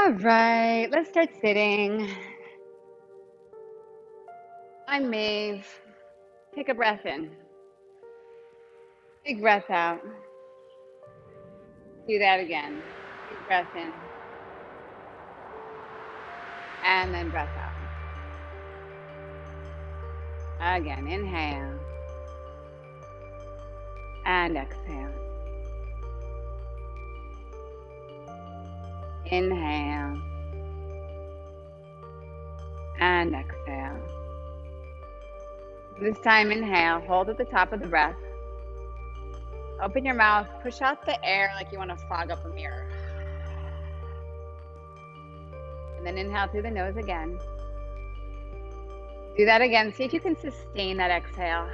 All right, let's start sitting. I'm Maeve. Take a breath in. Big breath out. Do that again. Big breath in. And then breath out. Again, inhale. And exhale. Inhale. And exhale. This time, inhale. Hold at the top of the breath. Open your mouth. Push out the air like you want to fog up a mirror. And then inhale through the nose again. Do that again. See if you can sustain that exhale.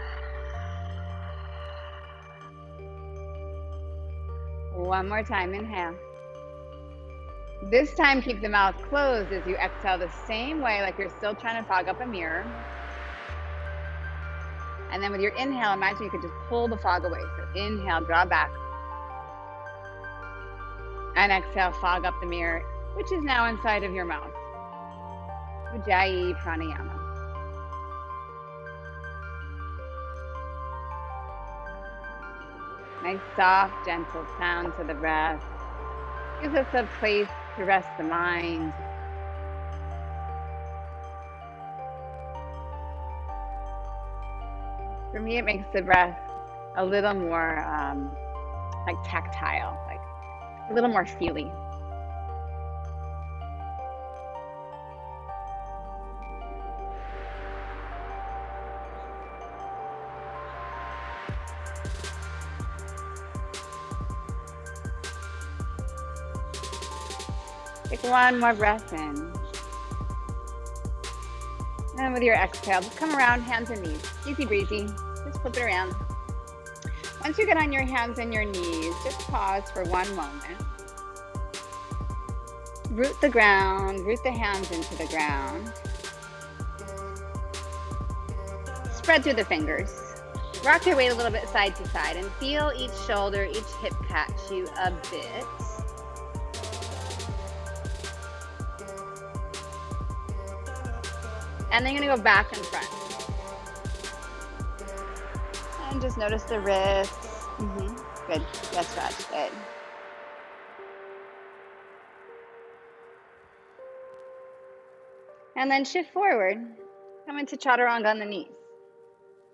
One more time. Inhale. This time, keep the mouth closed as you exhale the same way, like you're still trying to fog up a mirror. And then with your inhale, imagine you could just pull the fog away. So inhale, draw back. And exhale, fog up the mirror, which is now inside of your mouth. Ujjayi pranayama. Nice, soft, gentle sound to the breath. Gives us a place to rest the mind. For me, it makes the breath a little more like tactile, like a little more feely. Take one more breath in. And with your exhale, just come around, hands and knees. Easy breezy. Just flip it around. Once you get on your hands and your knees, just pause for one moment. Root the ground, root the hands into the ground. Spread through the fingers. Rock your weight a little bit side to side and feel each shoulder, each hip catch you a bit. And then you're gonna go back and front. And just notice the wrists. Good, yes, stretch, good. And then shift forward. Come into chaturanga on the knees.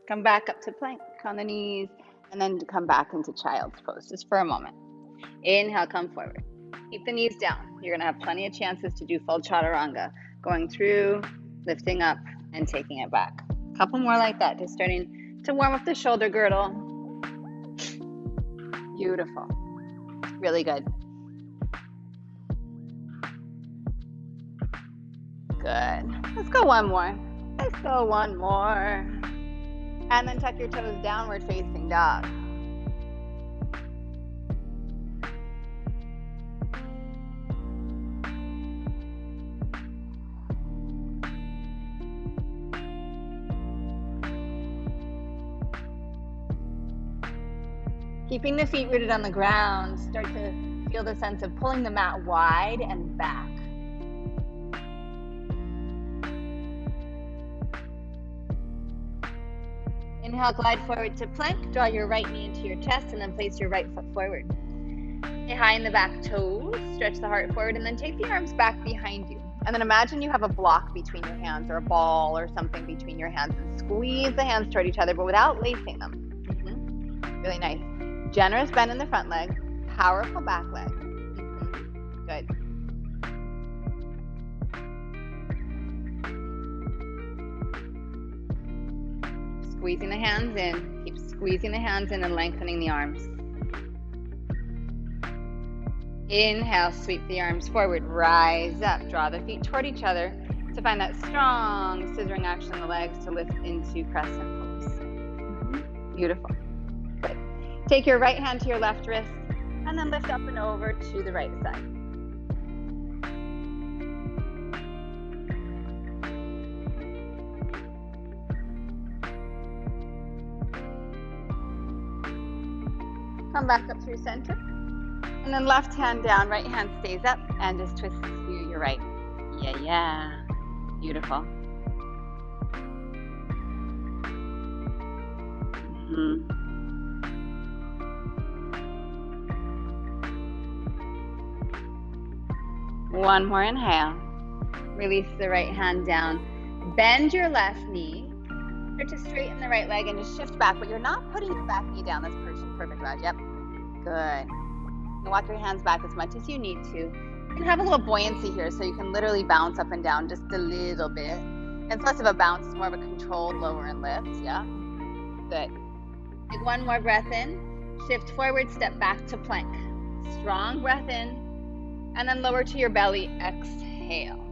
Come back up to plank on the knees, and then come back into child's pose, just for a moment. Inhale, come forward. Keep the knees down. You're gonna have plenty of chances to do full chaturanga. Going through, lifting up, and taking it back. A couple more like that, just starting to warm up the shoulder girdle. Beautiful. Really good. Good. Let's go one more. Let's go one more. And then tuck your toes, downward facing dog. Keeping the feet rooted on the ground, start to feel the sense of pulling the mat wide and back. Inhale, glide forward to plank. Draw your right knee into your chest and then place your right foot forward. Stay high in the back toes, stretch the heart forward, and then take the arms back behind you. And then imagine you have a block between your hands or a ball or something between your hands and squeeze the hands toward each other, but without lacing them. Really nice. Generous bend in the front leg, powerful back leg. Good. Squeezing the hands in. Keep squeezing the hands in and lengthening the arms. Inhale, sweep the arms forward, rise up, draw the feet toward each other to find that strong scissoring action in the legs to lift into crescent pose. Beautiful. Good. Take your right hand to your left wrist and then lift up and over to the right side. Come back up through center. And And then left hand down, right hand stays up, and just twist to your right. Yeah. Beautiful. One more inhale. Release the right hand down. Bend your left knee. Start to straighten the right leg and just shift back, but you're not putting your back knee down. That's perfect, Raj. Yep. Good. Walk your hands back as much as you need to. You can have a little buoyancy here, so you can literally bounce up and down just a little bit. And it's less of a bounce, it's more of a controlled lower and lift. Yeah. Good. Take one more breath in. Shift forward, step back to plank. Strong breath in, and then lower to your belly. Exhale.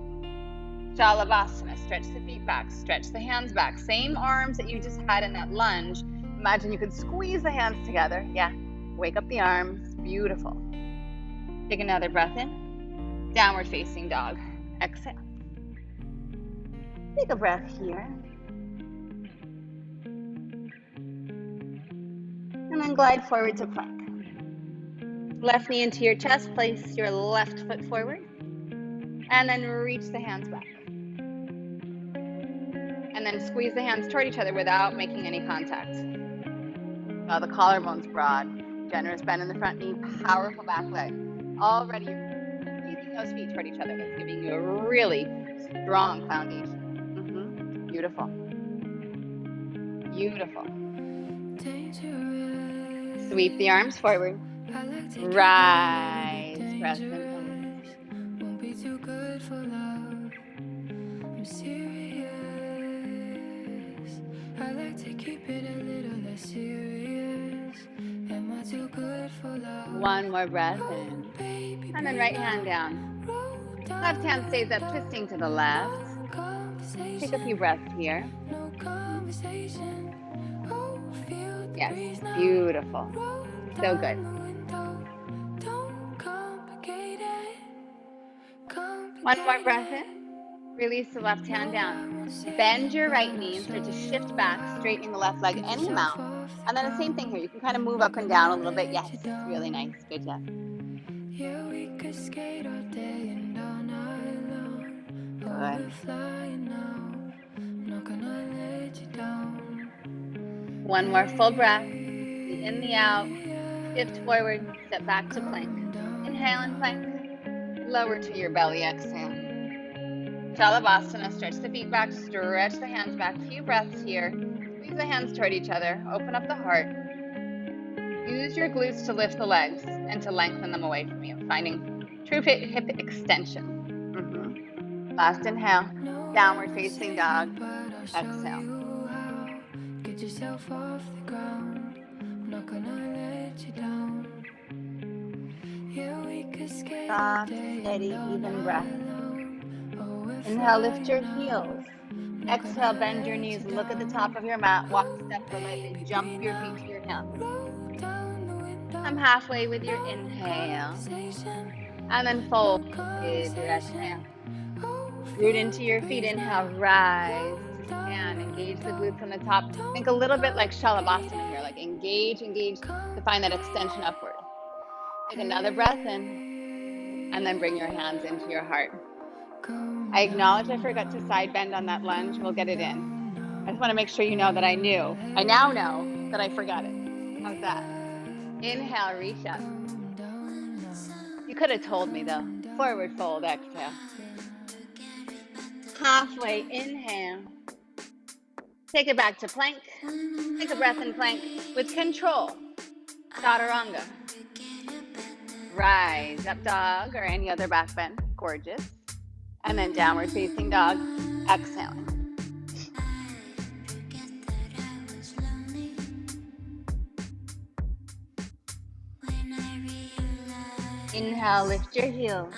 Shalabhasana. Stretch the feet back, stretch the hands back. Same arms that you just had in that lunge. Imagine you could squeeze the hands together. Yeah. Wake up the arms. Beautiful. Take another breath in. Downward facing dog. Exhale. Take a breath here. And then glide forward to plank. Left knee into your chest. Place your left foot forward. And then reach the hands back. And then squeeze the hands toward each other without making any contact. The collarbone's broad. Generous bend in the front knee. Powerful back leg. Already squeezing those feet toward each other. That's giving you a really strong foundation. Beautiful. Beautiful. Sweep the arms forward. Rise. Press them forward. Won't be too good for love. I'm serious. I like to keep it a little less serious. Am I too good for love? One more breath in. And then right hand down. Left hand stays up, twisting to the left. Take a few breaths here. Yes, beautiful. So good. One more breath in. Release the left hand down. Bend your right knee and start to shift back, straightening the left leg any amount. And then the same thing here. You can kind of move up and down a little bit. Yes, really nice. Good job. Good. One more full breath. The in, the out. Shift forward. Step back to plank. Inhale and plank. Lower to your belly. Exhale. Shalabhasana. Stretch the feet back. Stretch the hands back. A few breaths here. Squeeze the hands toward each other. Open up the heart. Use your glutes to lift the legs and to lengthen them away from you. Finding true hip extension. Last inhale. Downward facing dog. Exhale. Get yourself off the ground. I'm not gonna let you down. Soft, steady, even breath. Inhale, lift your heels. Exhale, bend your knees. Look at the top of your mat. Walk a step or lightly. Jump your feet to your hands. Come halfway with your inhale. And then fold with your exhale. Root into your feet. Inhale, rise. And engage the glutes on the top. Think a little bit like Shalabhasana here. Like engage to find that extension upward. Take another breath in. And then bring your hands into your heart. I acknowledge I forgot to side bend on that lunge. We'll get it in. I just want to make sure you know that I now know that I forgot it. How's that? Inhale, reach up. You could have told me though. Forward fold, exhale. Halfway, inhale. Take it back to plank. Take a breath in plank with control. Chaturanga. Rise, up dog or any other back bend. Gorgeous. And then downward facing dog. Exhaling. Inhale, lift your heels.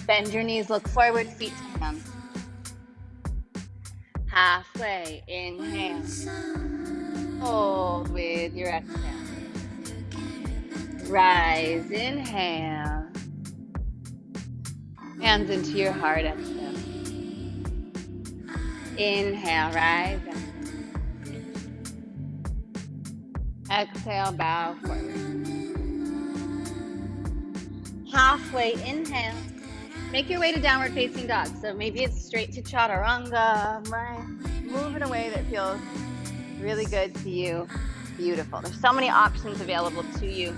Bend your knees, look forward, feet to hands. Halfway, inhale. Hold with your exhale. Rise, inhale. Hands into your heart, exhale. Inhale, rise up. Exhale, bow forward. Halfway, inhale. Make your way to downward facing dog. So maybe it's straight to chaturanga, right? Move in a way that feels really good to you. Beautiful. There's so many options available to you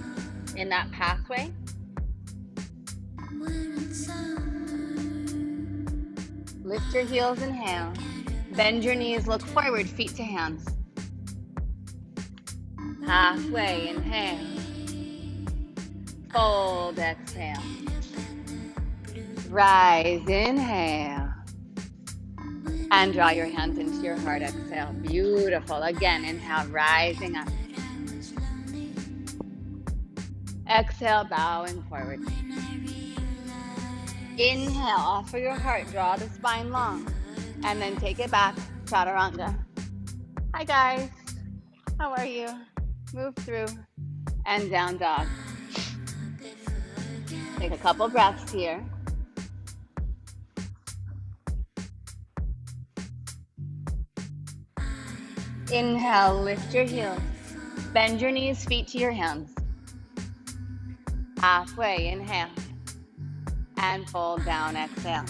in that pathway. Lift your heels, inhale. Bend your knees, look forward, feet to hands. Halfway, inhale. Fold, exhale. Rise, inhale. And draw your hands into your heart, exhale. Beautiful. Again, inhale, rising up. Exhale, bowing forward. Inhale, offer your heart, draw the spine long. And then take it back, chaturanga. Hi guys, how are you? Move through and down dog. Take a couple breaths here. Inhale, lift your heels. Bend your knees, feet to your hands. Halfway, inhale. And fold down, exhale.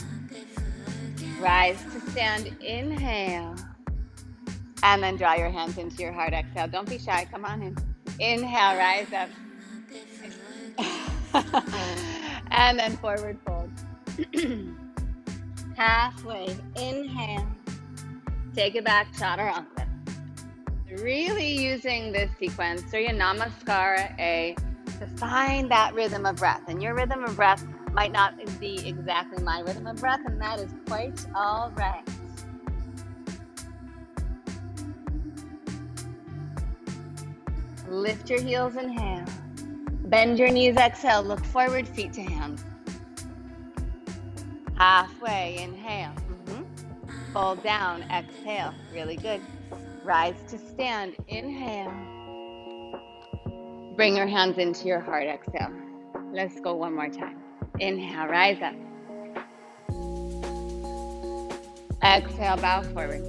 Rise to stand, inhale. And then draw your hands into your heart, exhale. Don't be shy, come on in. Inhale, rise up. And then forward fold. Halfway, inhale. Take it back, chaturanga. Really using this sequence, Surya Namaskara A, to find that rhythm of breath. And your rhythm of breath might not be exactly my rhythm of breath, and that is quite all right. Lift your heels, inhale. Bend your knees, exhale. Look forward, feet to hands. Halfway, inhale. Fold down, exhale. Really good. Rise to stand, inhale. Bring your hands into your heart, exhale. Let's go one more time. Inhale, rise up. Exhale, bow forward.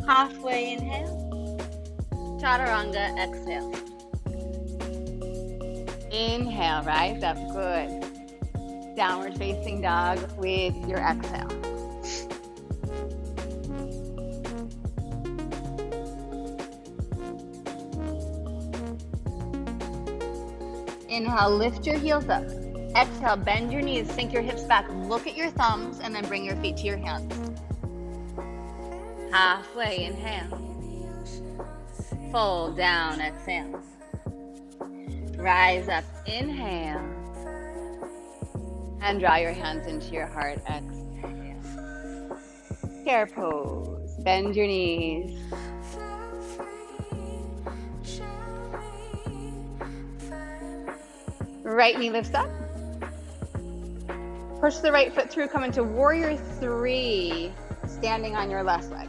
Halfway, inhale. Chaturanga, exhale. Inhale, rise up, good. Downward facing dog with your exhale. Inhale, lift your heels up. Exhale, bend your knees, sink your hips back, look at your thumbs, and then bring your feet to your hands. Halfway, inhale. Fold down, exhale. Rise up, inhale. And draw your hands into your heart, exhale. Chair pose, bend your knees. Right knee lifts up. Push the right foot through, come into warrior three, standing on your left leg.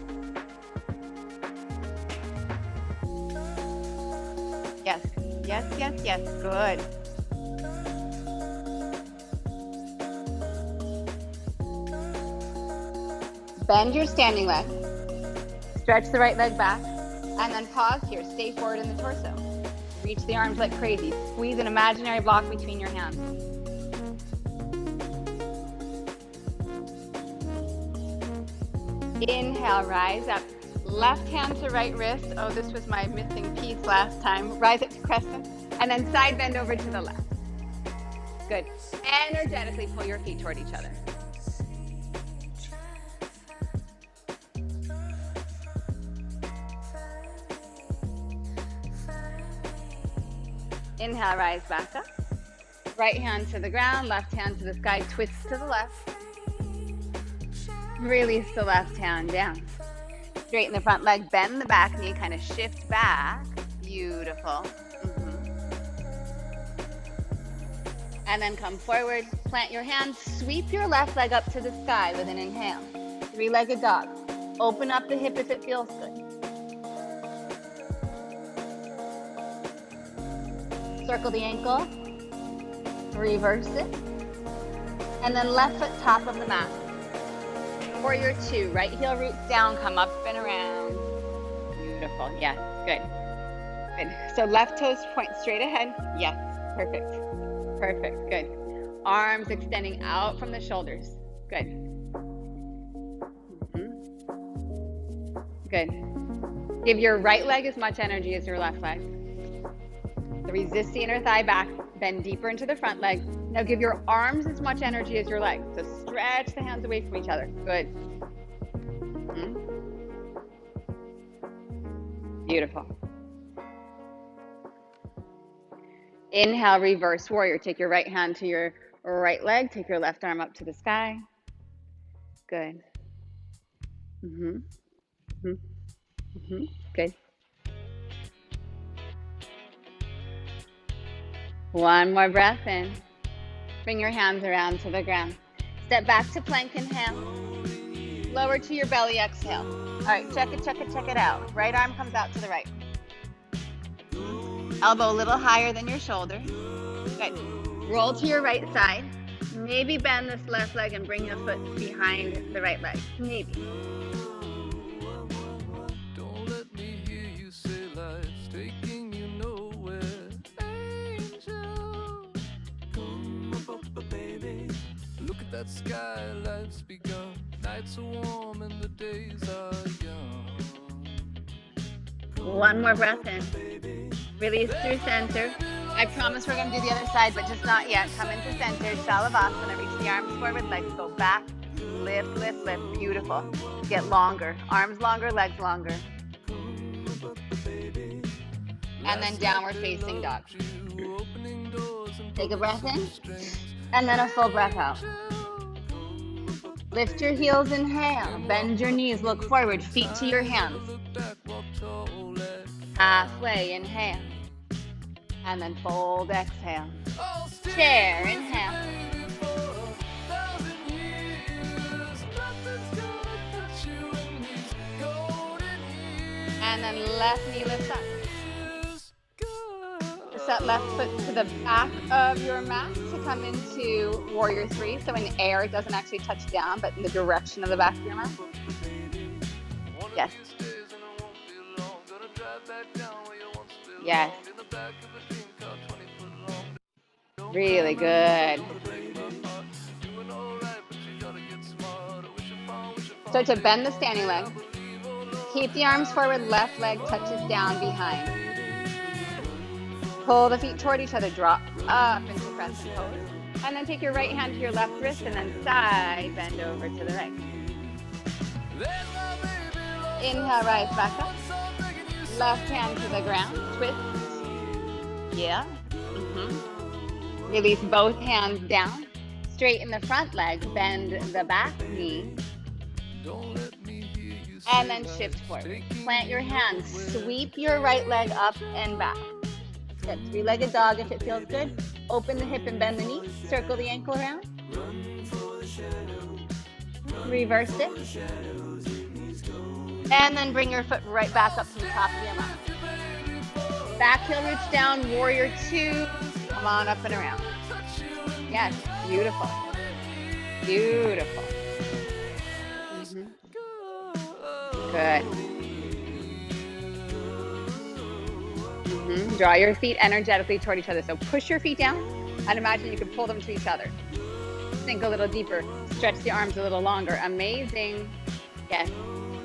Yes, yes, yes, yes, good. Bend your standing leg. Stretch the right leg back, and then pause here. Stay forward in the torso. Reach the arms like crazy. Squeeze an imaginary block between your hands. Inhale, rise up. Left hand to right wrist. Oh, this was my missing piece last time. Rise up to crescent. And then side bend over to the left. Good. Energetically pull your feet toward each other. Inhale, rise back up. Right hand to the ground, left hand to the sky, twist to the left. Release the left hand down. Straighten the front leg, bend the back knee, kind of shift back. Beautiful. And then come forward, plant your hands, sweep your left leg up to the sky with an inhale. Three-legged dog. Open up the hip if it feels good. Circle the ankle, reverse it, and then left foot top of the mat. Warrior two, right heel roots down, come up and around. Beautiful, yes, good. Good. So left toes point straight ahead, yes. Perfect. Perfect. Good. Arms extending out from the shoulders. Good. Good. Give your right leg as much energy as your left leg. So resist the inner thigh back, bend deeper into the front leg. Now give your arms as much energy as your legs. So stretch the hands away from each other. Good. Beautiful. Inhale, reverse warrior. Take your right hand to your right leg. Take your left arm up to the sky. Good. Good. One more breath in. Bring your hands around to the ground. Step back to plank, inhale. Lower to your belly, exhale. All right, check it out. Right arm comes out to the right. Elbow a little higher than your shoulder. Good. Roll to your right side. Maybe bend this left leg and bring the foot behind the right leg. Maybe. Don't let me hear you say life's taking you nowhere. Angel, come up, baby. Look at that sky, life's begun. Nights are warm and the days are young. One more breath in. Release through center. I promise we're going to do the other side, but just not yet. Come into center, Shalavasana. Reach the arms forward, legs go back. Lift, lift, lift. Beautiful. Get longer. Arms longer, legs longer. And then downward facing dog. Take a breath in, and then a full breath out. Lift your heels, inhale. Bend your knees, look forward, feet to your hands. Halfway, inhale. And then fold, exhale. Chair, inhale. And then left knee lifts up. Set left foot to the back of your mat to come into warrior 3. So in air, it doesn't actually touch down, but in the direction of the back of your mat. Yes. Yes. Really good. Start to bend the standing leg. Keep the arms forward, left leg touches down behind. Pull the feet toward each other, drop up into crescent pose. And then take your right hand to your left wrist and then side bend over to the right. Inhale, rise back up. Left hand to the ground, twist. Yeah. Release both hands down. Straighten the front leg, bend the back knee. And then shift forward. Plant your hands, sweep your right leg up and back. Good. Three-legged dog if it feels good. Open the hip and bend the knee. Circle the ankle around. Reverse it. And then bring your foot right back up to the top of your mat. Back heel roots down, warrior 2. Come on up and around. Yes, beautiful. Beautiful. Good. Draw your feet energetically toward each other. So push your feet down and imagine you can pull them to each other. Sink a little deeper. Stretch the arms a little longer. Amazing. Yes.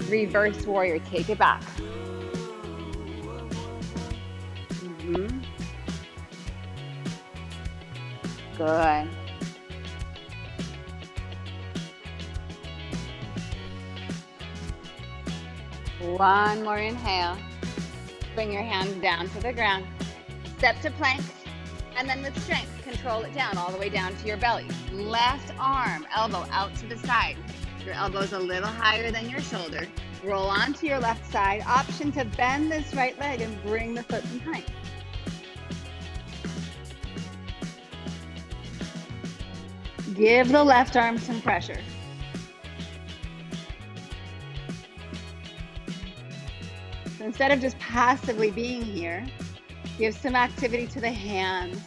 Reverse warrior. Take it back. Good. One more inhale. Bring your hands down to the ground. Step to plank, and then with strength, control it down all the way down to your belly. Left arm, elbow out to the side. Your elbow's a little higher than your shoulder. Roll onto your left side. Option to bend this right leg and bring the foot behind. Give the left arm some pressure. So instead of just passively being here, give some activity to the hands.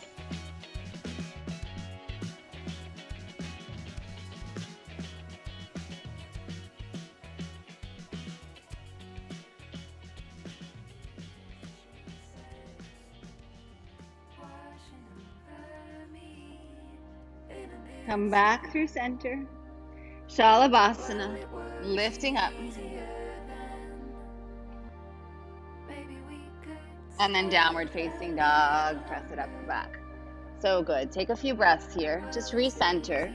Come back through center. Shalabhasana, lifting up. And then downward facing dog, press it up and back. So good. Take a few breaths here. Just recenter.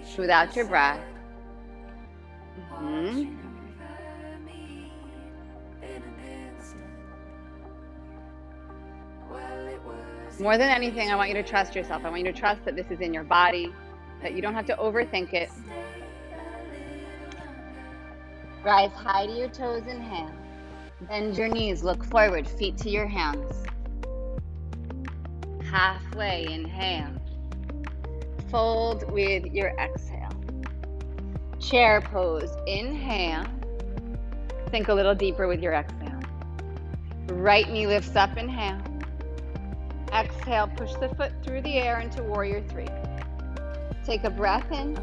Smooth out your breath. More than anything, I want you to trust yourself. I want you to trust that this is in your body, that you don't have to overthink it. Rise high to your toes, inhale. Bend your knees, look forward, feet to your hands. Halfway, inhale. Fold with your exhale. Chair pose, inhale. Sink a little deeper with your exhale. Right knee lifts up, inhale. Exhale, push the foot through the air into warrior three. Take a breath in.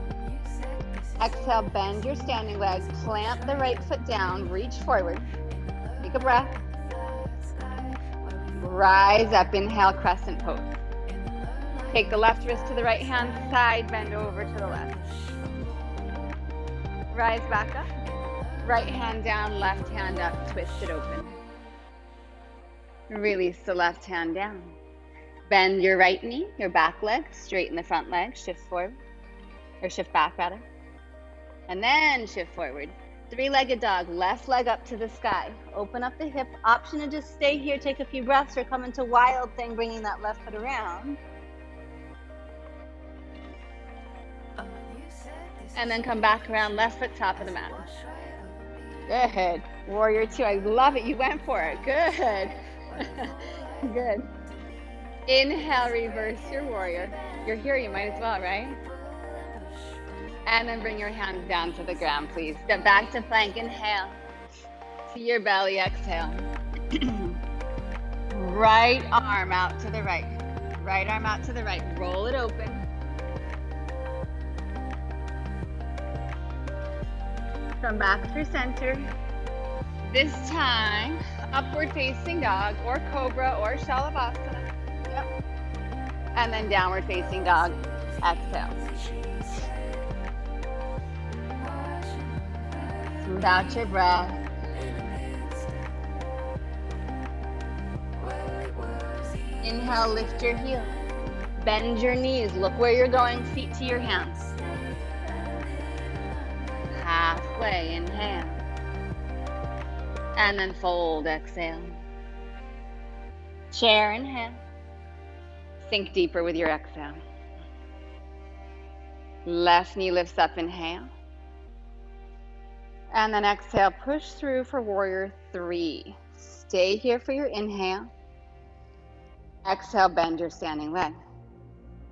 Exhale, bend your standing leg, plant the right foot down, reach forward. Take a breath. Rise up, inhale, crescent pose. Take the left wrist to the right hand side, bend over to the left. Rise back up. Right hand down, left hand up, twist it open. Release the left hand down. Bend your right knee, your back leg, straighten the front leg, shift forward, or shift back rather. And then shift forward. Three-legged dog, left leg up to the sky. Open up the hip. Option to just stay here, take a few breaths, or come into wild thing, bringing that left foot around. And then come back around, left foot top of the mat. Good. Warrior two, I love it. You went for it. Good. Good. Inhale, reverse your warrior. You're here, you might as well, right? And then bring your hands down to the ground, please. Step back to plank, inhale. To your belly, exhale. Right arm out to the right. Right arm out to the right. Roll it open. Come back through center. This time, upward facing dog or cobra or shalabhasana. Yep. And then downward facing dog. Exhale. Smooth out your breath. Inhale, lift your heel. Bend your knees. Look where you're going, feet to your hands. Halfway, inhale. And then fold, exhale. Chair, inhale. Sink deeper with your exhale. Left knee lifts up, inhale. And then exhale, push through for warrior three. Stay here for your inhale. Exhale, bend your standing leg.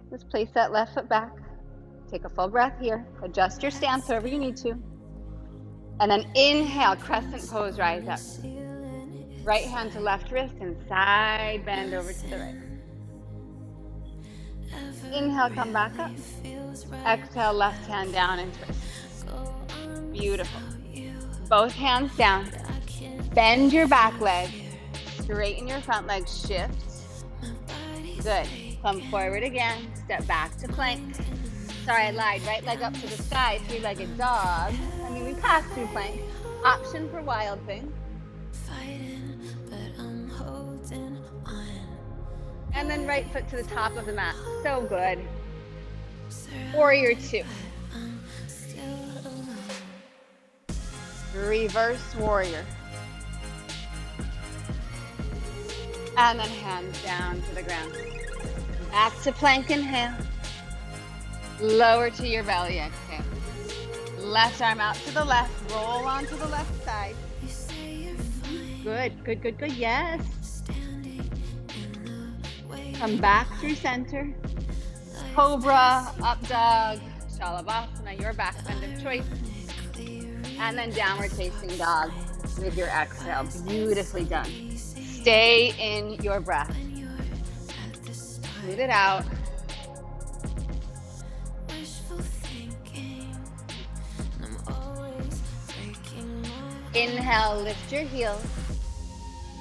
Just place that left foot back. Take a full breath here. Adjust your stance wherever you need to. And then inhale, crescent pose, rise up. Right hand to left wrist and side bend over to the right. Inhale, come back up. Exhale, left hand down and twist. Beautiful. Both hands down. Bend your back leg. Straighten your front leg. Shift. Good. Come forward again. Step back to plank. Sorry, I lied. Right leg up to the sky. Three-legged dog. We passed through plank. Option for wild thing. And then right foot to the top of the mat. So good. Warrior two. Reverse warrior. And then hands down to the ground. Back to plank, inhale. Lower to your belly, exhale. Left arm out to the left. Roll onto the left side. Good, good, good, good. Yes. Come back through center. Cobra, up dog, shalabhasana, your back bend of choice. And then downward facing dog with your exhale. Beautifully done. Stay in your breath. Breathe it out. Inhale, lift your heels.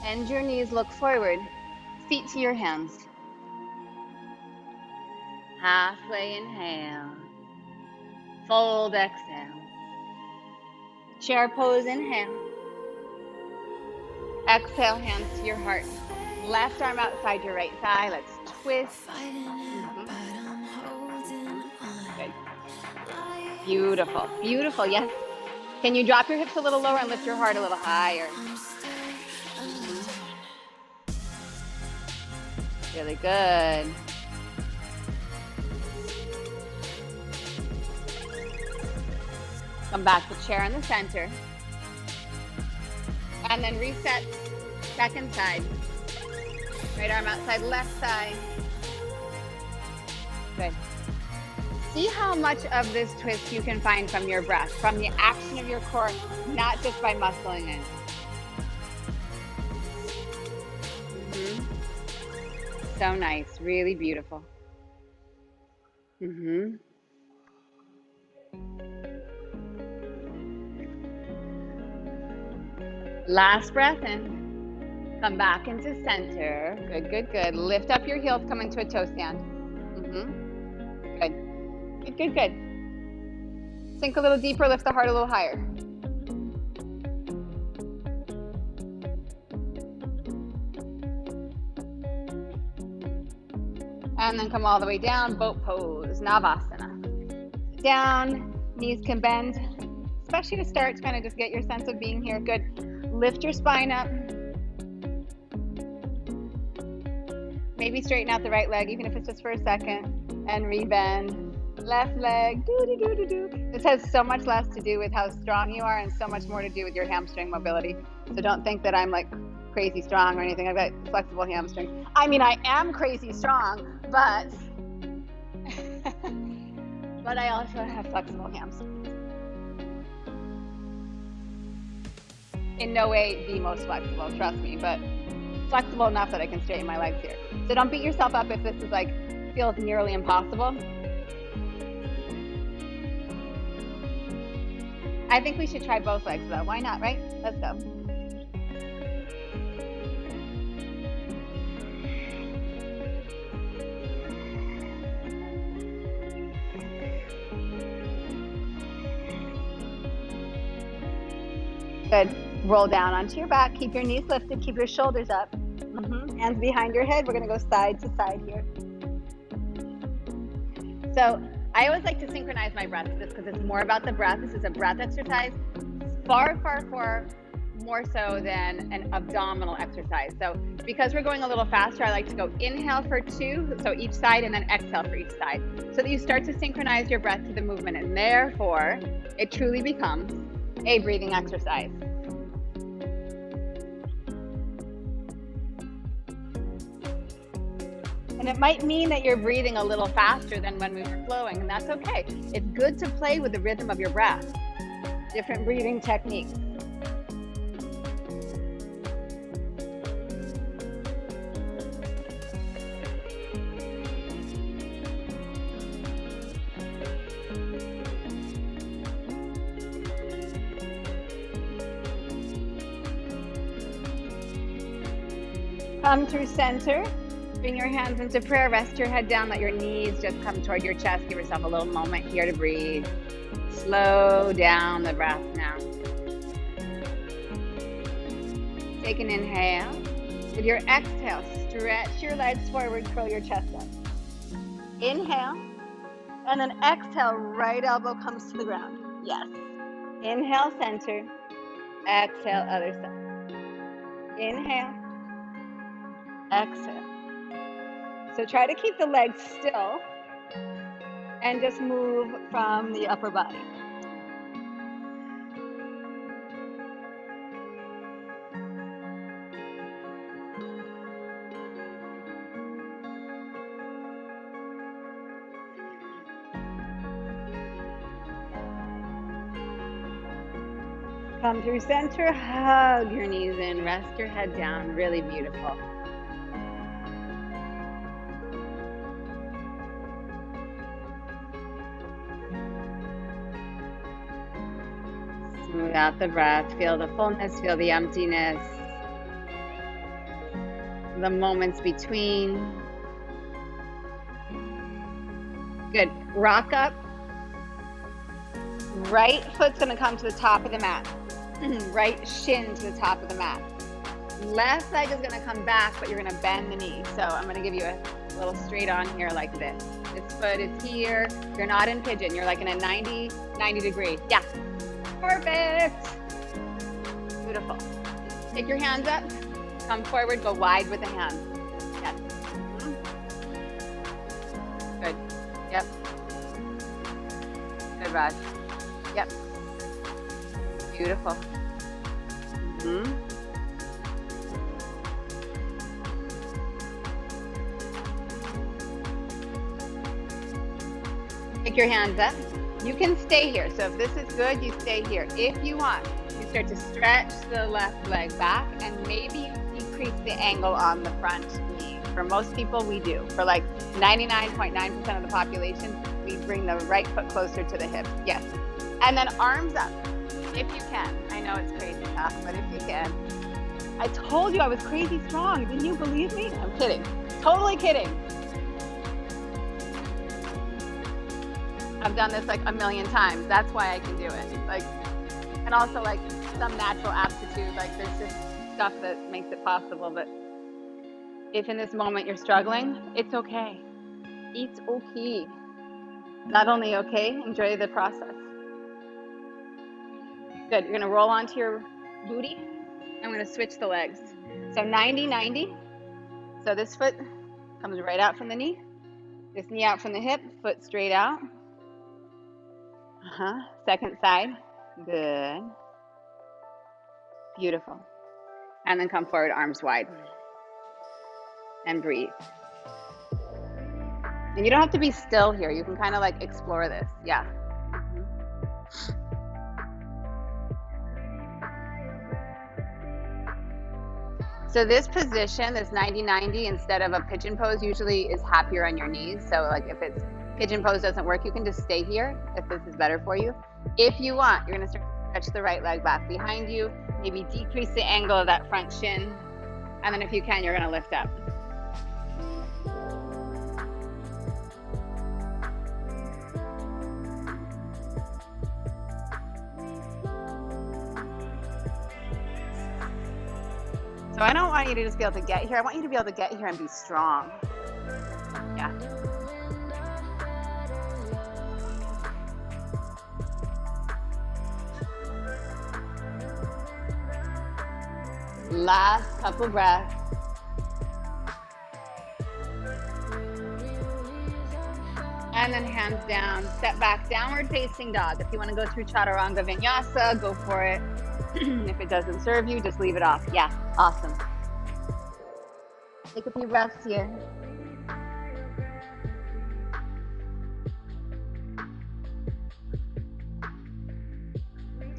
Bend your knees, look forward. Feet to your hands. Halfway inhale. Fold, exhale. Chair pose, inhale. Exhale, hands to your heart. Left arm outside your right thigh. Let's twist. Good. Beautiful, beautiful, yes. Can you drop your hips a little lower and lift your heart a little higher? Really good. Come back to chair in the center. And then reset, second side. Right arm outside, left side. Good. See how much of this twist you can find from your breath, from the action of your core, not just by muscling in. So nice, really beautiful. Last breath in. Come back into center. Good, good, good. Lift up your heels, come into a toe stand. Good. Good, good, good. Sink a little deeper, lift the heart a little higher. And then come all the way down, boat pose, Navasana. Down, knees can bend. Especially to start, kind of just get your sense of being here. Good. Lift your spine up. Maybe straighten out the right leg, even if it's just for a second. And rebend. Left leg, do-do-do-do-do. This has so much less to do with how strong you are and so much more to do with your hamstring mobility. So don't think that I'm like crazy strong or anything. I've got flexible hamstrings. I mean, I am crazy strong, but but I also have flexible hamstrings. In no way the most flexible, trust me, but flexible enough that I can straighten my legs here. So don't beat yourself up if this is like, feels nearly impossible. I think we should try both legs though. Why not, right? Let's go. Good. Roll down onto your back. Keep your knees lifted. Keep your shoulders up. Hands behind your head. We're going to go side to side here. So I always like to synchronize my breath to this because it's more about the breath. This is a breath exercise. Far, far, far more so than an abdominal exercise. So because we're going a little faster, I like to go inhale for 2, so each side, and then exhale for each side, so that you start to synchronize your breath to the movement, and therefore it truly becomes a breathing exercise. And it might mean that you're breathing a little faster than when we were flowing, and that's okay. It's good to play with the rhythm of your breath. Different breathing techniques. Come through center. Bring your hands into prayer. Rest your head down. Let your knees just come toward your chest. Give yourself a little moment here to breathe. Slow down the breath now. Take an inhale. With your exhale, stretch your legs forward, curl your chest up. Inhale. And then exhale, right elbow comes to the ground. Yes. Inhale, center. Exhale, other side. Inhale. Exhale. So try to keep the legs still and just move from the upper body. Come through center, hug your knees in, rest your head down, really beautiful. Smooth out the breath, feel the fullness, feel the emptiness, the moments between. Good. Rock up. Right foot's going to come to the top of the mat. Right shin to the top of the mat. Left leg is going to come back, but you're going to bend the knee. So I'm going to give you a little straight on here like this. This foot is here. You're not in pigeon. You're like in a 90 degree. Yeah. Perfect. Beautiful. Take your hands up. Come forward. Go wide with the hands. Yes. Good. Yep. Good, Raj. Yep. Beautiful. Take your hands up. You can stay here. So if this is good, you stay here. If you want, you start to stretch the left leg back and maybe you decrease the angle on the front knee. For most people, we do. For like 99.9% of the population, we bring the right foot closer to the hip. Yes. And then arms up, if you can. I know it's crazy tough, but if you can. I told you I was crazy strong. Didn't you believe me? I'm kidding. Totally kidding. I've done this like a million times. That's why I can do it. Like, and also like some natural aptitude. Like there's just stuff that makes it possible. But if in this moment you're struggling, it's okay. It's okay. Not only okay, enjoy the process. Good. You're going to roll onto your booty. I'm going to switch the legs. So 90. So this foot comes right out from the knee. This knee out from the hip, foot straight out. Second side. Good. Beautiful. And then come forward, arms wide. And breathe. And you don't have to be still here. You can kind of like explore this. Yeah. So this position, this 90, instead of a pigeon pose, usually is happier on your knees. So like if it's pigeon pose doesn't work, you can just stay here if this is better for you. If you want, you're going to start to stretch the right leg back behind you, maybe decrease the angle of that front shin. And then if you can, you're going to lift up. So I don't want you to just be able to get here. I want you to be able to get here and be strong. Yeah. Last couple breaths. And then hands down, step back, downward facing dog. If you want to go through Chaturanga Vinyasa, go for it. If it doesn't serve you, just leave it off. Yeah, awesome. Take a few breaths here.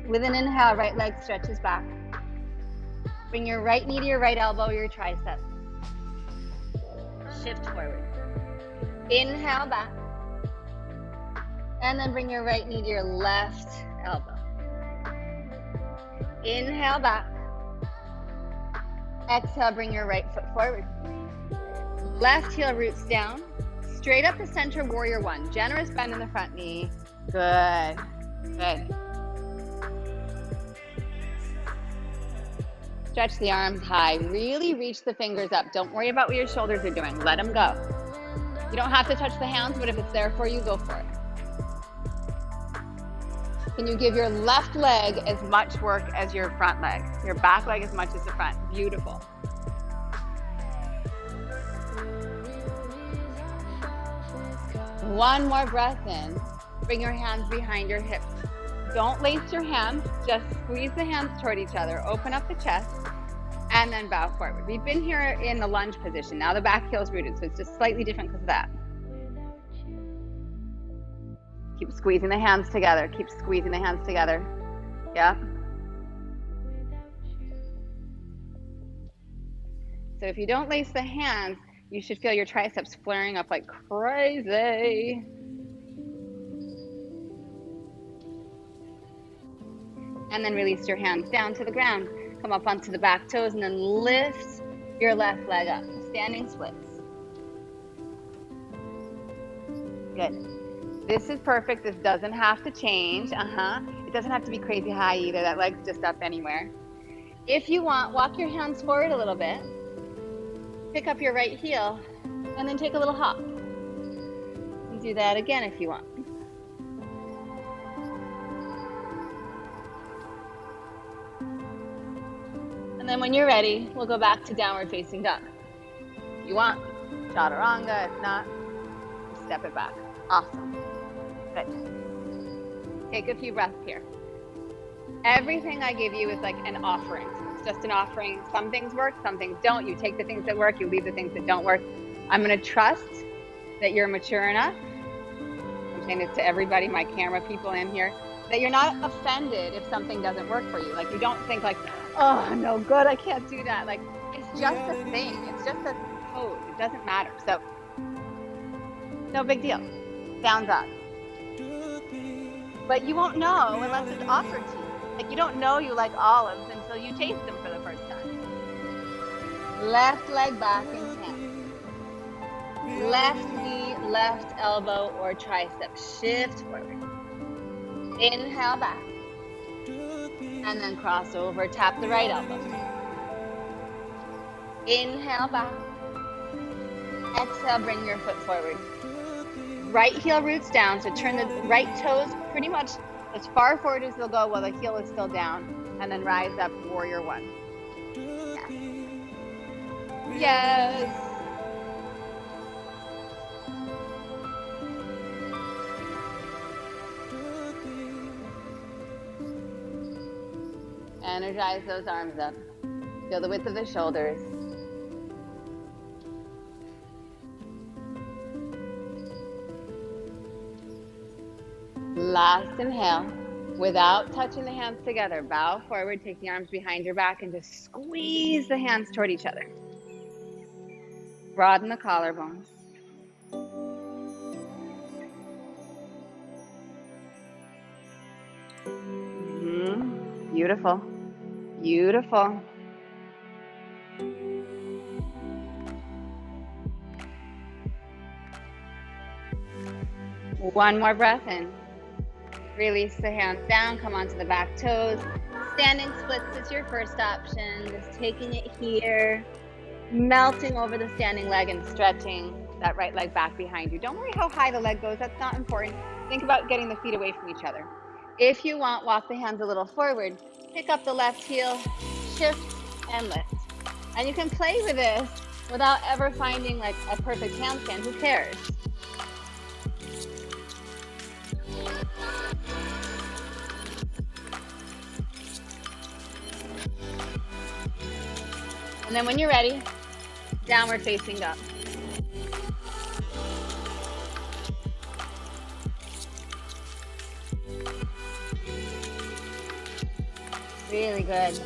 With an inhale, right leg stretches back. Bring your right knee to your right elbow, your tricep. Shift forward. Inhale back. And then bring your right knee to your left elbow. Inhale back. Exhale, bring your right foot forward. Left heel roots down. Straight up the center, warrior one. Generous bend in the front knee. Good. Good. Stretch the arms high. Really reach the fingers up. Don't worry about what your shoulders are doing. Let them go. You don't have to touch the hands, but if it's there for you, go for it. Can you give your left leg as much work as your front leg? Your back leg as much as the front. Beautiful. One more breath in. Bring your hands behind your hips. Don't lace your hands. Just squeeze the hands toward each other. Open up the chest and then bow forward. We've been here in the lunge position. Now the back heel is rooted, so it's just slightly different because of that. Keep squeezing the hands together. Keep squeezing the hands together. Yeah. So if you don't lace the hands, you should feel your triceps flaring up like crazy. And then release your hands down to the ground. Come up onto the back toes and then lift your left leg up. Standing splits. Good. This is perfect. This doesn't have to change. It doesn't have to be crazy high either. That leg's just up anywhere. If you want, walk your hands forward a little bit. Pick up your right heel and then take a little hop. And do that again if you want. And then when you're ready, we'll go back to downward facing dog. If you want, chaturanga. If not, step it back. Awesome. Good. Take a few breaths here. Everything I give you is like an offering. It's just an offering. Some things work, some things don't. You take the things that work, you leave the things that don't work. I'm going to trust that you're mature enough. I'm saying this to everybody, my camera people in here, that you're not offended if something doesn't work for you. Like you don't think like, oh, no good, I can't do that. Like it's just a thing. It's just a code. It doesn't matter. So no big deal. Down dog. But you won't know unless it's offered to you. Like you don't know you like olives until you taste them for the first time. Left leg back in 10. Left knee, left elbow or tricep. Shift forward. Inhale back. And then cross over. Tap the right elbow. Inhale back. Exhale, bring your foot forward. Right heel roots down, so turn the right toes pretty much as far forward as they'll go while the heel is still down, and then rise up, warrior one. Yes. Energize those arms up. Feel the width of the shoulders. Last inhale, without touching the hands together, bow forward, take the arms behind your back and just squeeze the hands toward each other. Broaden the collarbones. Beautiful, beautiful. One more breath in. Release the hands down, come onto the back toes. Standing splits is your first option. Just taking it here, melting over the standing leg and stretching that right leg back behind you. Don't worry how high the leg goes, that's not important. Think about getting the feet away from each other. If you want, walk the hands a little forward. Pick up the left heel, shift and lift. And you can play with this without ever finding like a perfect handstand, who cares? And then when you're ready, downward facing dog. Really good.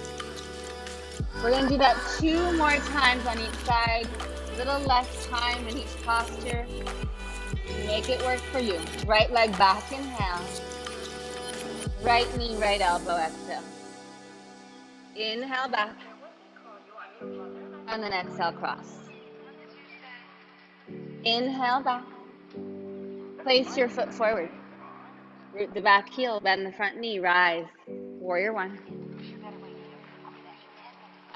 We're going to do that 2 more times on each side. A little less time in each posture. Make it work for you. Right leg back, inhale. Right knee, right elbow, exhale. Inhale back. And then exhale, cross. Inhale back. Place your foot forward. Root the back heel, bend the front knee, rise. Warrior one.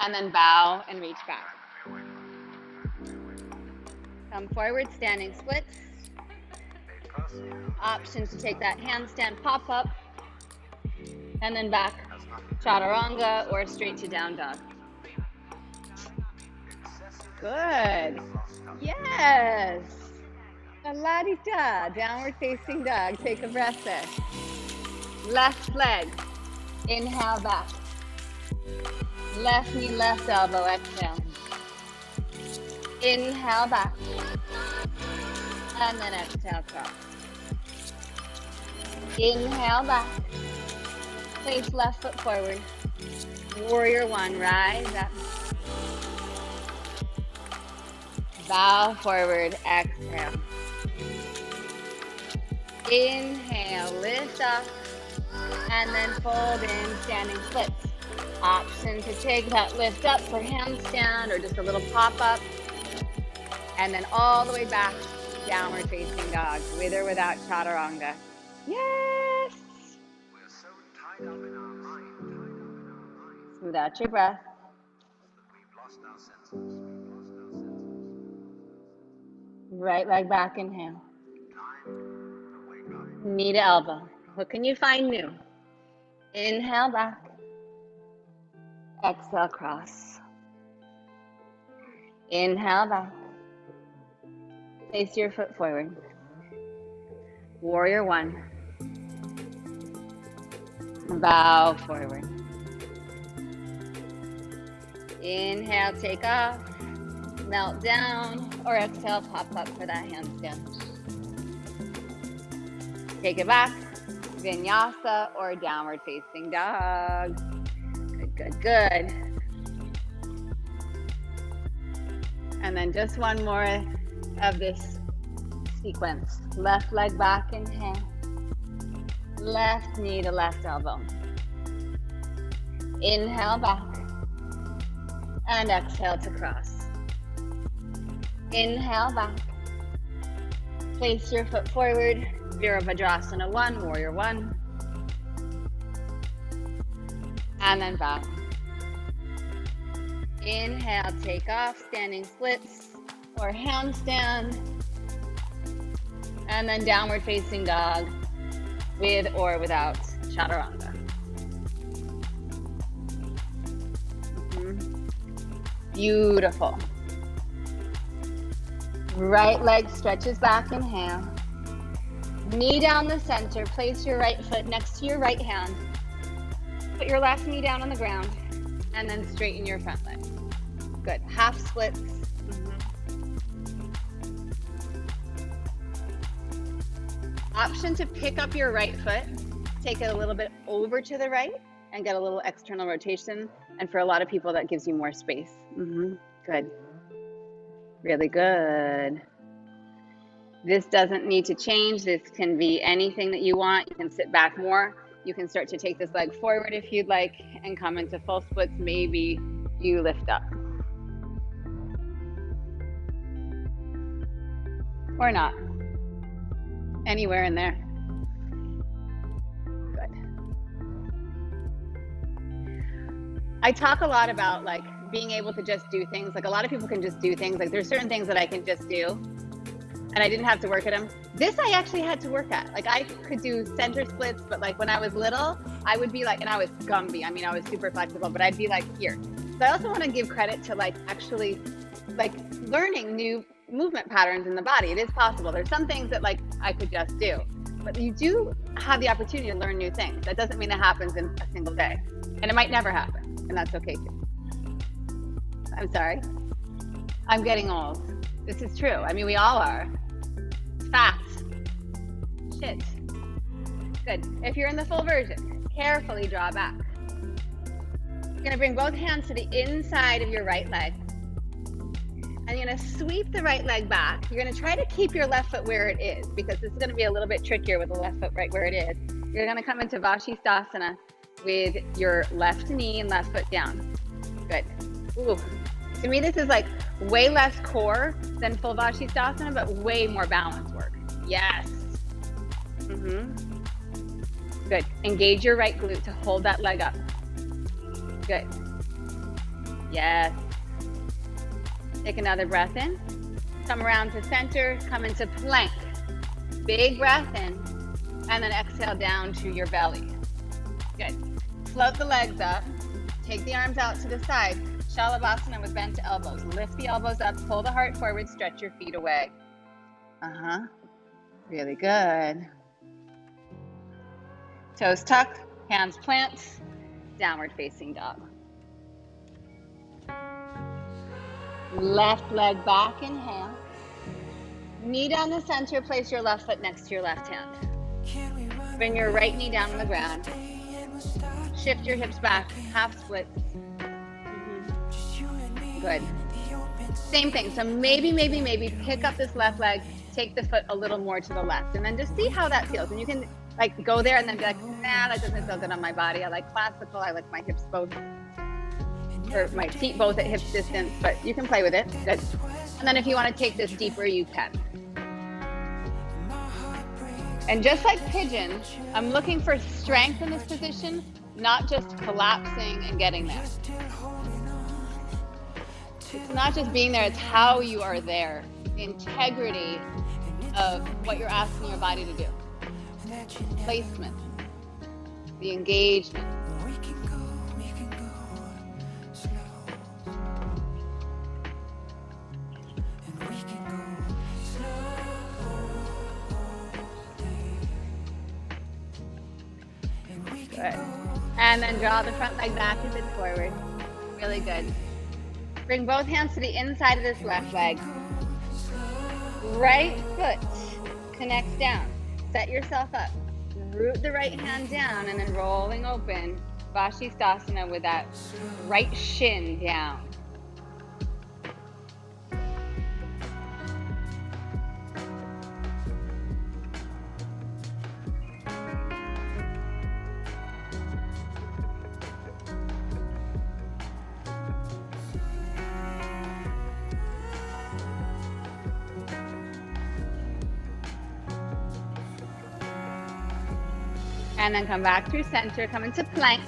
And then bow and reach back. Come forward, standing splits. Option to take that handstand pop up. And then back, chaturanga or straight to down dog. Good. Yes. La-di-da, downward facing dog. Take a breath there. Left leg. Inhale back. Left knee, left elbow, exhale. Inhale back. And then exhale, cross. Inhale back. Place left foot forward. Warrior one, rise up. Bow forward, exhale. Inhale, lift up, and then fold in, standing splits. Option to take that lift up for handstand or just a little pop up. And then all the way back Downward facing dog, with or without chaturanga. Yes. We're so tied up in our mind. Smooth out your breath. We've lost our senses. Right leg back, inhale. Time to wake up. Knee to elbow. What can you find new? Inhale back. Exhale, cross. Inhale back. Place your foot forward. Warrior one. Bow forward. Inhale, take off. Melt down. Or exhale, pop up for that handstand. Take it back. Vinyasa or downward facing dog. Good, good, good. And then just one more of this sequence. Left leg back, inhale. Left knee to left elbow. Inhale back. And exhale to cross. Inhale back. Place your foot forward. Virabhadrasana 1, warrior 1. And then back. Inhale, take off, standing splits or handstand. And then downward facing dog with or without chaturanga. Beautiful. Right leg stretches back, inhale. Knee down the center, place your right foot next to your right hand. Put your left knee down on the ground and then straighten your front leg. Good, half splits. Option to pick up your right foot, take it a little bit over to the right and get a little external rotation. And for a lot of people, that gives you more space. Good, really good. This doesn't need to change. This can be anything that you want. You can sit back more. You can start to take this leg forward if you'd like and come into full splits. Maybe you lift up. Or not. Anywhere in there. Good. I talk a lot about like being able to just do things. Like a lot of people can just do things. Like there's certain things that I can just do and I didn't have to work at them. This I actually had to work at. Like I could do center splits, but like when I was little, I would be like, and I was Gumby. I mean, I was super flexible, but I'd be like here. So I also want to give credit to like actually like learning new movement patterns in the body. It is possible. There's some things that like I could just do, but you do have the opportunity to learn new things. That doesn't mean it happens in a single day, and it might never happen, and that's okay too. I'm sorry. I'm getting old. This is true. I mean, we all are. Facts. Shit. Good. If you're in the full version, carefully draw back. You're gonna bring both hands to the inside of your right leg. And you're gonna sweep the right leg back. You're gonna try to keep your left foot where it is because this is gonna be a little bit trickier with the left foot right where it is. You're gonna come into Vashisthasana with your left knee and left foot down. Good. Ooh. To me, this is like way less core than full Vashisthasana, but way more balance work. Yes. Good. Engage your right glute to hold that leg up. Good. Yes. Take another breath in. Come around to center, come into plank. Big breath in, and then exhale down to your belly. Good. Float the legs up. Take the arms out to the side. Shalabhasana with bent elbows. Lift the elbows up, pull the heart forward, stretch your feet away. Really good. Toes tucked, hands plant, downward facing dog. Left leg back, inhale. Knee down the center, place your left foot next to your left hand. Bring your right knee down on the ground. Shift your hips back, half splits. Good. Same thing. So maybe pick up this left leg, take the foot a little more to the left, and then just see how that feels. And you can like go there and then be like, nah, that doesn't feel good on my body. I like classical. I like my hips both, or my feet both at hip distance, but you can play with it. Good. And then if you want to take this deeper, you can. And just like pigeon, I'm looking for strength in this position, not just collapsing and getting there. It's not just being there, it's how you are there. The integrity of what you're asking your body to do. Placement. The engagement. Good. And then draw the front leg back a bit forward. Really good. Bring both hands to the inside of this left leg. Right foot connects down. Set yourself up. Root the right hand down and then rolling open. Vashisthasana with that right shin down. And then come back through center, come into plank.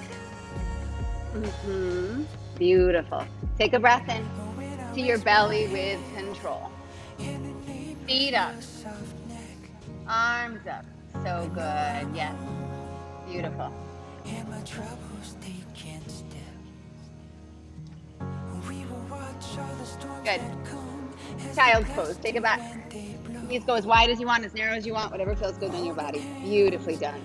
Beautiful. Take a breath in to your belly with control. Feet up. Arms up. So good. Yes. Beautiful. Good. Child's pose. Take it back. Knees go as wide as you want, as narrow as you want, whatever feels good on your body. Beautifully done.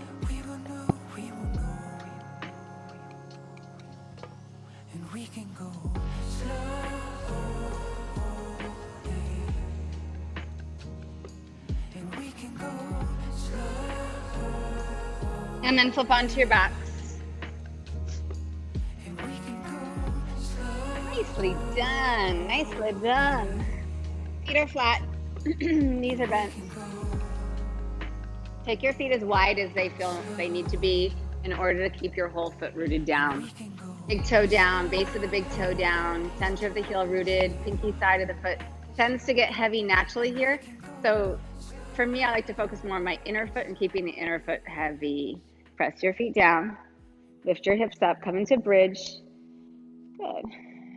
And then flip onto your backs. Nicely done. Nicely done. Feet are flat. Knees are bent. Take your feet as wide as they feel they need to be in order to keep your whole foot rooted down. Big toe down, base of the big toe down, center of the heel rooted, pinky side of the foot. Tends to get heavy naturally here. So for me, I like to focus more on my inner foot and keeping the inner foot heavy. Press your feet down, lift your hips up, come into bridge. Good.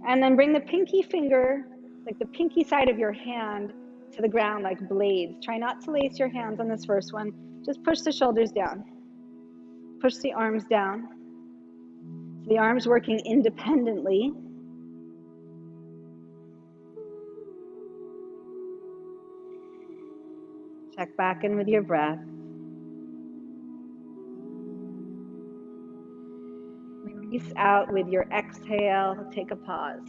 And then bring the pinky finger, like the pinky side of your hand, to the ground like blades. Try not to lace your hands on this first one. Just push the shoulders down. Push the arms down. So the arms working independently. Check back in with your breath. Release out with your exhale. Take a pause.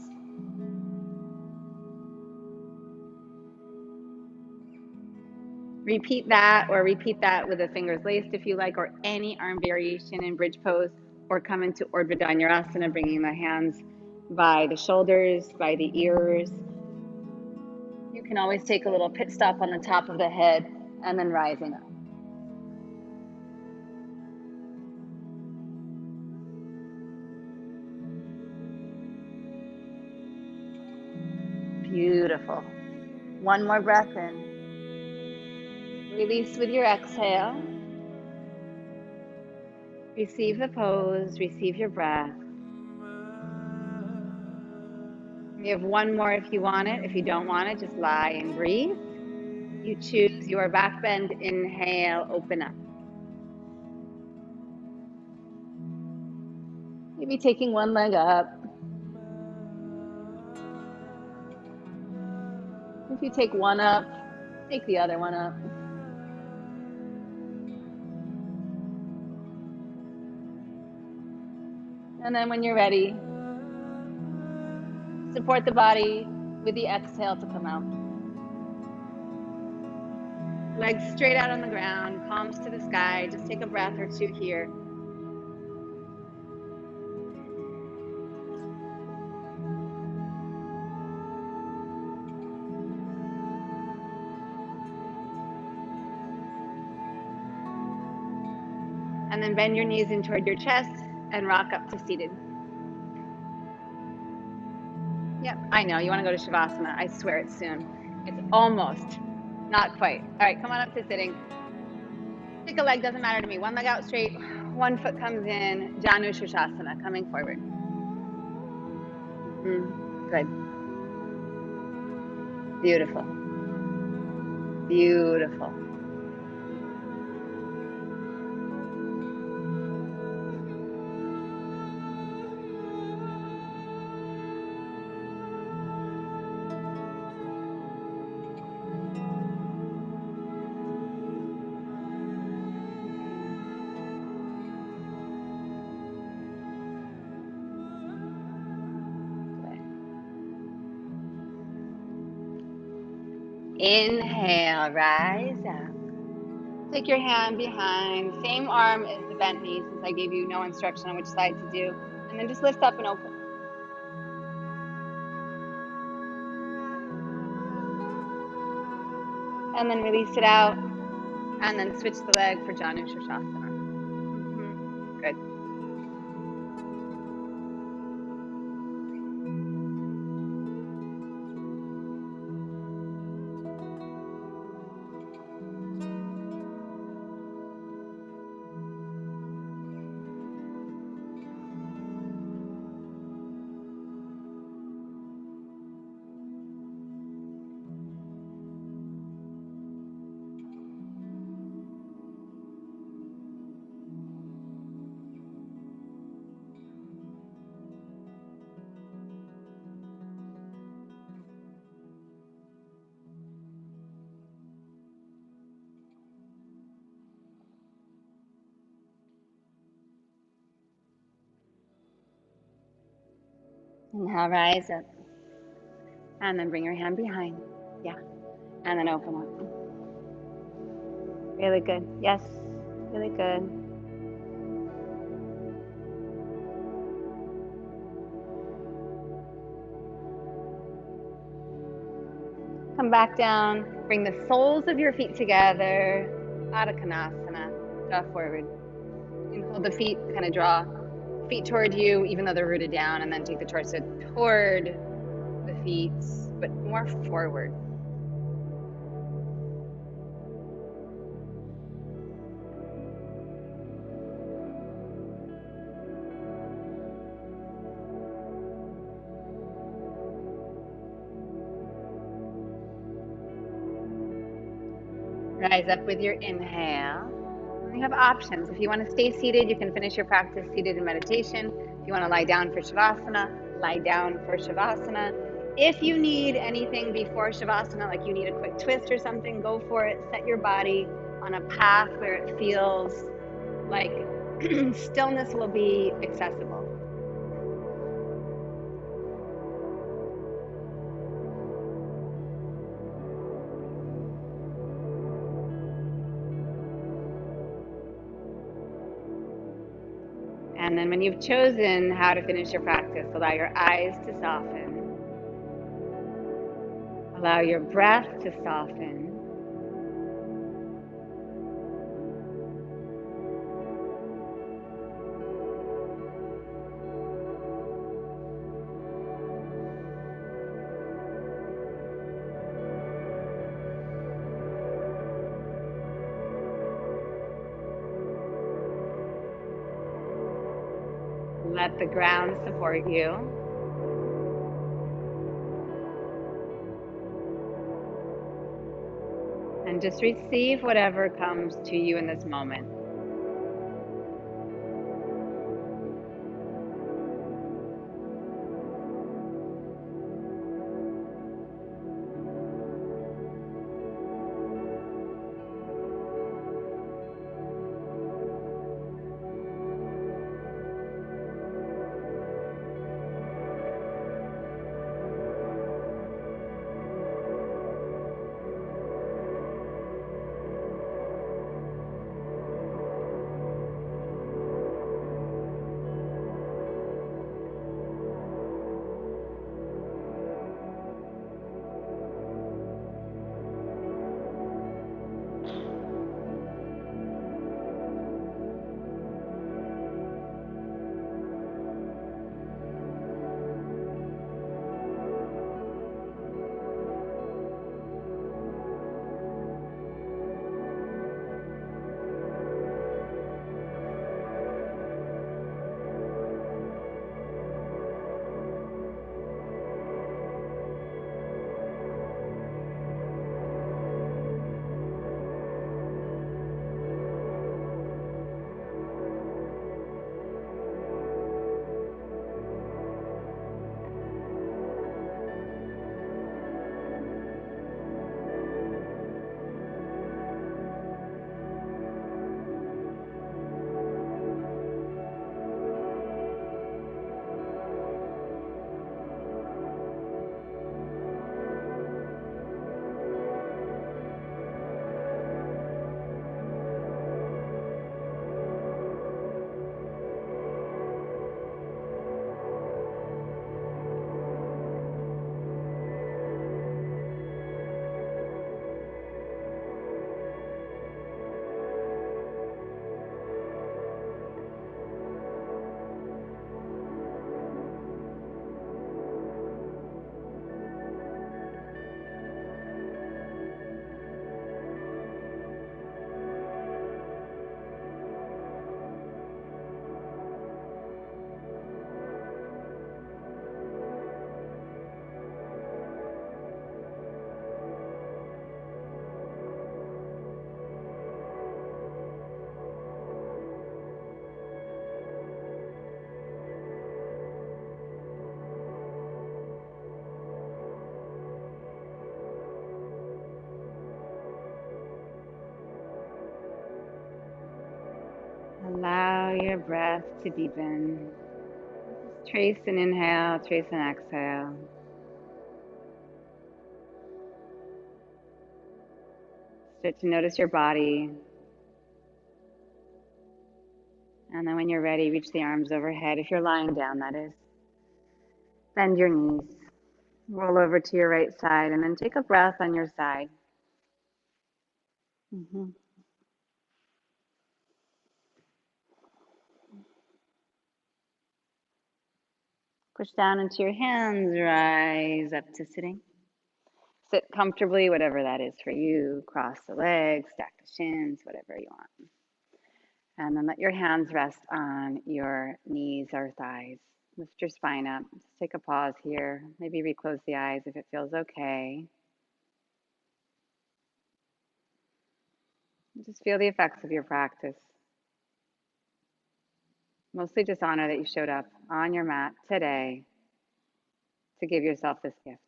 Repeat that, or repeat that with the fingers laced if you like, or any arm variation in bridge pose, or come into Urdhva Dhanurasana, bringing the hands by the shoulders, by the ears. You can always take a little pit stop on the top of the head and then rising up. Beautiful. One more breath in. Release with your exhale. Receive the pose, receive your breath. You have one more if you want it. If you don't want it, just lie and breathe. You choose your back bend, inhale, open up. Maybe taking one leg up. If you take one up, take the other one up. And then when you're ready, support the body with the exhale to come out. Legs straight out on the ground, palms to the sky. Just take a breath or two here. And then bend your knees in toward your chest and rock up to seated. Yep, I know, you want to go to Shavasana. I swear it's soon. It's almost, not quite. All right, come on up to sitting. pick a leg, doesn't matter to me. One leg out straight, one foot comes in, Janu Shirshasana, coming forward. Good. Beautiful. Beautiful. Inhale, rise up. Take your hand behind, same arm as the bent knee, since I gave you no instruction on which side to do. And then just lift up and open. And then release it out. And then switch the leg for Janu Shirshasana. Good. Inhale, rise up. And then bring your hand behind. Yeah. And then open up. Really good. Yes. Really good. Come back down. Bring the soles of your feet together. Adho Konasana. Draw forward. You can hold the feet, kind of draw feet toward you, even though they're rooted down, and then take the torso toward the feet, but more forward. Rise up with your inhale. You have options. If you want to stay seated, you can finish your practice seated in meditation. If you want to lie down for Shavasana, lie down for Shavasana. If you need anything before Shavasana, like you need a quick twist or something, go for it. Set your body on a path where it feels like stillness will be accessible. And then when you've chosen how to finish your practice, allow your eyes to soften. Allow your breath to soften. Let the ground support you. And just receive whatever comes to you in this moment. Allow your breath to deepen. Trace an inhale, trace an exhale. Start to notice your body. And then when you're ready, reach the arms overhead. If you're lying down, that is. Bend your knees. Roll over to your right side and then take a breath on your side. Mhm. Push down into your hands, rise up to sitting. Sit comfortably, whatever that is for you. Cross the legs, stack the shins, whatever you want. And then let your hands rest on your knees or thighs. Lift your spine up. Just take a pause here. Maybe reclose the eyes if it feels okay. Just feel the effects of your practice. Mostly just honor that you showed up on your mat today to give yourself this gift.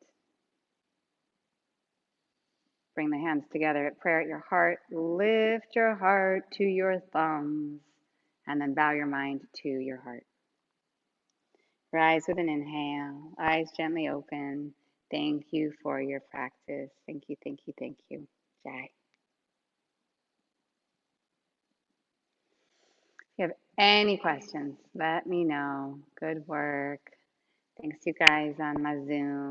Bring the hands together at prayer at your heart. Lift your heart to your thumbs and then bow your mind to your heart. Rise with an inhale, eyes gently open. Thank you for your practice. Thank you, thank you, thank you. Jai. If you have any questions, let me know. Good work. Thanks, you guys, on my Zoom.